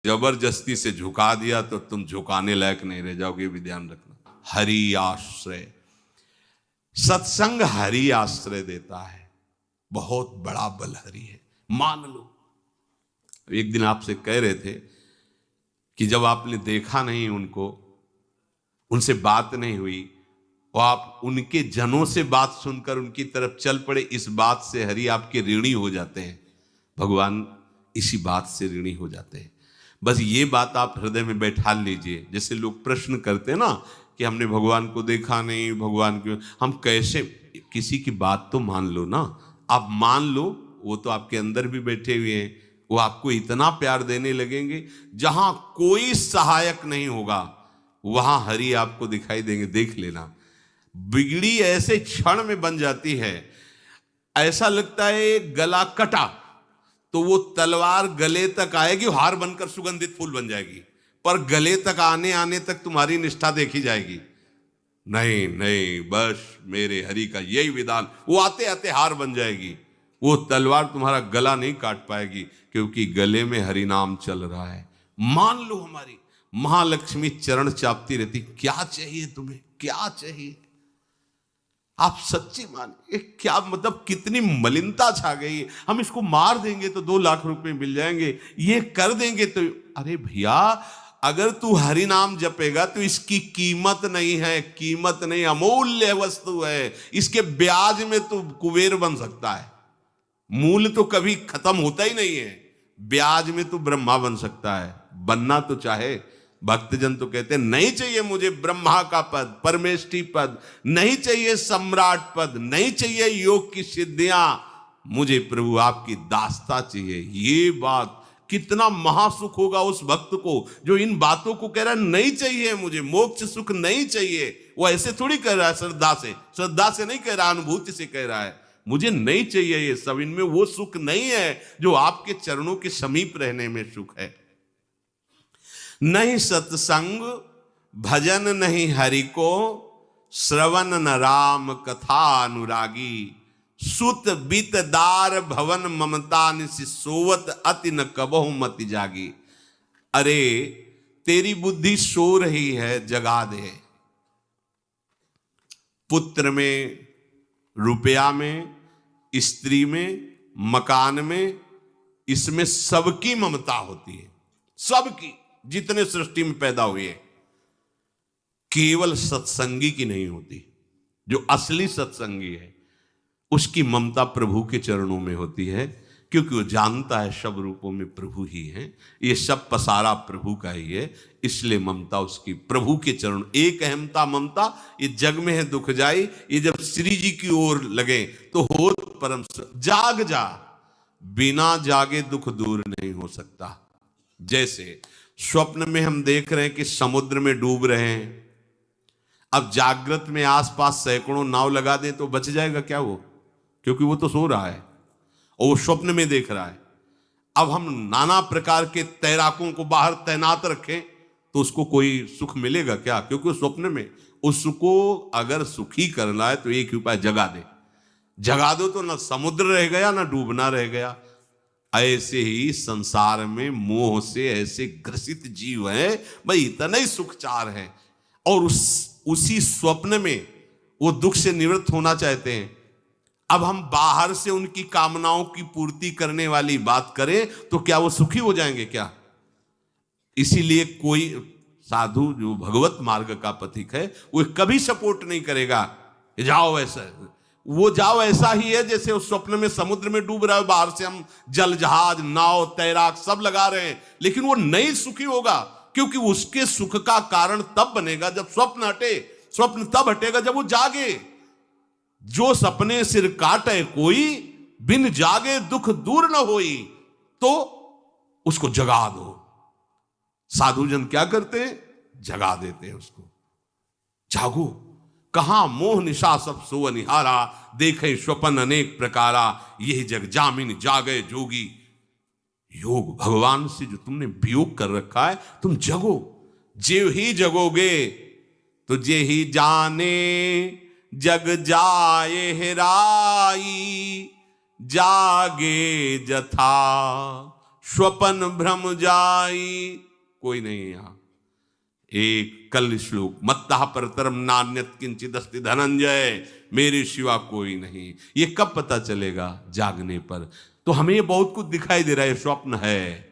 जबरदस्ती से झुका दिया तो तुम झुकाने लायक नहीं रह जाओगे, भी ध्यान रखना। हरि आश्रय, सत्संग हरि आश्रय देता है, बहुत बड़ा बल हरि है, मान लो। एक दिन आपसे कह रहे थे कि जब आपने देखा नहीं उनको, उनसे बात नहीं हुई, और आप उनके जनों से बात सुनकर उनकी तरफ चल पड़े, इस बात से हरि आपके ऋणी हो जाते हैं। भगवान इसी बात से ऋणी हो जाते हैं। बस ये बात आप हृदय में बैठा लीजिए। जैसे लोग प्रश्न करते हैं ना कि हमने भगवान को देखा नहीं, भगवान क्यों, हम कैसे, किसी की बात तो मान लो ना। आप मान लो, वो तो आपके अंदर भी बैठे हुए हैं, वो आपको इतना प्यार देने लगेंगे। जहां कोई सहायक नहीं होगा वहां हरि आपको दिखाई देंगे, देख लेना। बिगड़ी ऐसे क्षण में बन जाती है, ऐसा लगता है गला कटा तो वो तलवार गले तक आएगी, हार बनकर सुगंधित फूल बन जाएगी, पर गले तक आने आने तक तुम्हारी निष्ठा देखी जाएगी। नहीं नहीं, बस मेरे हरि का यही विधान, वो आते आते हार बन जाएगी, वो तलवार तुम्हारा गला नहीं काट पाएगी, क्योंकि गले में हरि नाम चल रहा है। मान लो हमारी महालक्ष्मी चरण चापती रहती, क्या चाहिए तुम्हें, क्या चाहिए। आप सच्ची मानिए, क्या मतलब कितनी मलिनता छा गई है। हम इसको मार देंगे तो 2 लाख रुपए मिल जाएंगे, ये कर देंगे तो, अरे भैया अगर तू हरि नाम जपेगा तो इसकी कीमत नहीं है, कीमत नहीं, अमूल्य वस्तु है। इसके ब्याज में तू कुबेर बन सकता है, मूल तो कभी खत्म होता ही नहीं है, ब्याज में तू ब्रह्मा बन सकता है, बनना तो चाहे। भक्तजन तो कहते हैं नहीं चाहिए मुझे ब्रह्मा का पद, परमेष्ठी पद, नहीं चाहिए सम्राट पद, नहीं चाहिए योग की सिद्धियां, मुझे प्रभु आपकी दास्ता चाहिए। ये बात, कितना महासुख होगा उस भक्त को जो इन बातों को कह रहा है, नहीं चाहिए मुझे मोक्ष सुख नहीं चाहिए। वो ऐसे थोड़ी कह रहा है, श्रद्धा से नहीं कह रहा, अनुभूति से कह रहा है, मुझे नहीं चाहिए ये सब, इनमें वो सुख नहीं है जो आपके चरणों के समीप रहने में सुख है। नहीं सत्संग भजन नहीं हरि को, श्रवण न राम कथा अनुरागी, सुत बीत दार भवन ममता निसि सोवत अति न कबहु मति जागी। अरे तेरी बुद्धि सो रही है, जगा दे। पुत्र में, रुपया में, स्त्री में, मकान में, इसमें सबकी ममता होती है, सबकी, जितने सृष्टि में पैदा हुए, केवल सत्संगी की नहीं होती। जो असली सत्संगी है उसकी ममता प्रभु के चरणों में होती है, क्योंकि वो जानता है सब रूपों में प्रभु ही है, ये सब पसारा प्रभु का ही है, इसलिए ममता उसकी प्रभु के चरण। एक अहमता ममता ये जग में है दुख जाई, ये जब श्री जी की ओर लगे तो हो परम। जाग जा, बिना जागे दुख दूर नहीं हो सकता। जैसे स्वप्न में हम देख रहे हैं कि समुद्र में डूब रहे हैं, अब जागृत में आसपास सैकड़ों नाव लगा दें तो बच जाएगा क्या वो, क्योंकि वो तो सो रहा है और वो स्वप्न में देख रहा है। अब हम नाना प्रकार के तैराकों को बाहर तैनात रखें तो उसको कोई सुख मिलेगा क्या, क्योंकि वो स्वप्न में। उसको अगर सुखी करना है तो एक ही उपाय, जगा दे। जगा दो तो ना समुद्र रह गया ना डूबना रह गया। ऐसे ही संसार में मोह से ऐसे ग्रसित जीव हैं, भाई इतना ही सुखचार है, और उसी स्वप्न में वो दुख से निवृत्त होना चाहते हैं। अब हम बाहर से उनकी कामनाओं की पूर्ति करने वाली बात करें तो क्या वो सुखी हो जाएंगे क्या? इसीलिए कोई साधु जो भगवत मार्ग का पथिक है वो कभी सपोर्ट नहीं करेगा जाओ ऐसा, वो जाओ ऐसा ही है जैसे उस स्वप्न में समुद्र में डूब रहा है, बाहर से हम जल जहाज नाव तैराक सब लगा रहे हैं, लेकिन वो नहीं सुखी होगा, क्योंकि उसके सुख का कारण तब बनेगा जब स्वप्न हटे। स्वप्न तब हटेगा जब वो जागे। जो सपने सिर काटे कोई, बिन जागे दुख दूर न होई, तो उसको जगा दो। साधुजन क्या करते हैं? जगा देते हैं उसको। जागो, कहां मोह निशा सब सो निहारा, देखे स्वपन अनेक प्रकारा, यही जग जामिन जागे जोगी। योग भगवान से जो तुमने वियोग कर रखा है, तुम जगो। जेव ही जगोगे तो जे ही जाने जग जाए हेराई, जागे जथा स्वपन भ्रम जाई, कोई नहीं है यहां। एक कल श्लोक, मत्तः परतरम नान्यत किंचित अस्ति धनंजय, मेरे सिवा कोई नहीं। ये कब पता चलेगा? जागने पर। तो हमें ये बहुत कुछ दिखाई दे रहा है, स्वप्न है,